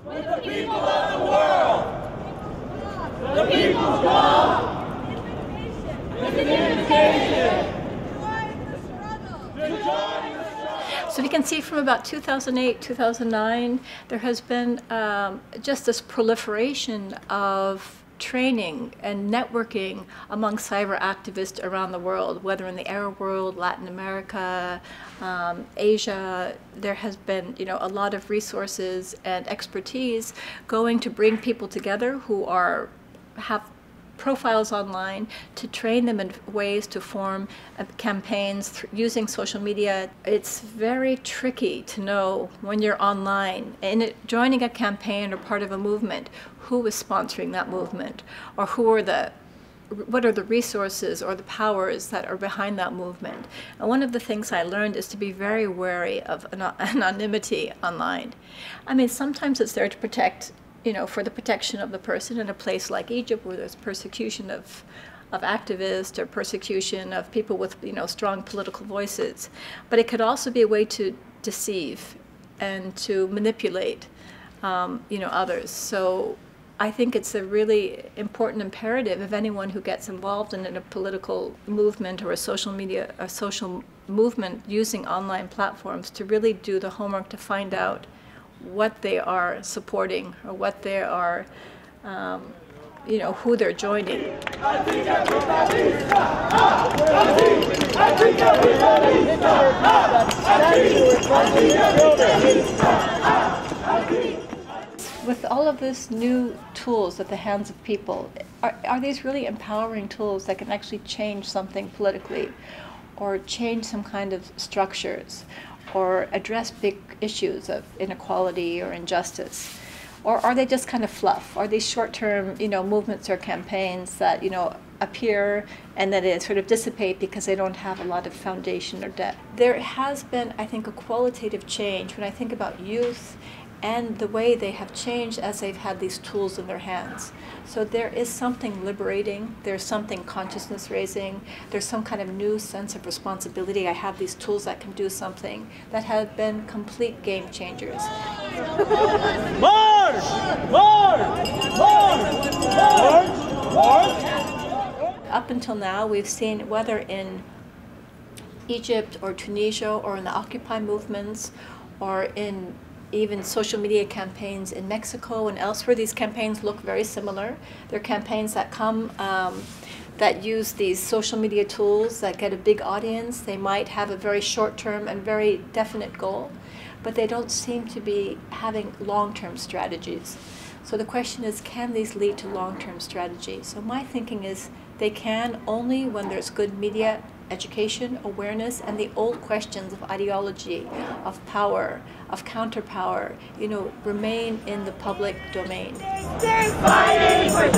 With the people of the world. The people's God. With an invitation. So we can see from about 2008, 2009, there has been just this proliferation of training and networking among cyber activists around the world, whether in the Arab world, Latin America, Asia. There has been, a lot of resources and expertise going to bring people together who have profiles online, to train them in ways to form campaigns using social media. It's very tricky to know when you're online and joining a campaign or part of a movement, who is sponsoring that movement, or what are the resources or the powers that are behind that movement. And one of the things I learned is to be very wary of anonymity online. I mean, sometimes it's there to protect, for the protection of the person in a place like Egypt, where there's persecution of activists or persecution of people with, strong political voices. But it could also be a way to deceive and to manipulate, others. So I think it's a really important imperative of anyone who gets involved in a political movement or a social movement using online platforms to really do the homework to find out what they are supporting or what they are, who they're joining. With all of these new tools at the hands of people, are these really empowering tools that can actually change something politically, or change some kind of structures, or address big issues of inequality or injustice? Or are they just kind of fluff? Are these short-term, movements or campaigns that, appear and then they sort of dissipate because they don't have a lot of foundation or depth? There has been, I think, a qualitative change when I think about youth and the way they have changed as they've had these tools in their hands. So there is something liberating, there's something consciousness raising, there's some kind of new sense of responsibility. I have these tools that can do something, that have been complete game changers. March! March! March! March! March! Up until now, we've seen, whether in Egypt or Tunisia or in the Occupy movements or in even social media campaigns in Mexico and elsewhere, these campaigns look very similar. They're campaigns that come, that use these social media tools that get a big audience. They might have a very short-term and very definite goal, but they don't seem to be having long-term strategies. So the question is, can these lead to long-term strategy? So my thinking is they can only when there's good media education, awareness, and the old questions of ideology, of power, of counterpower, remain in the public domain. Fighting for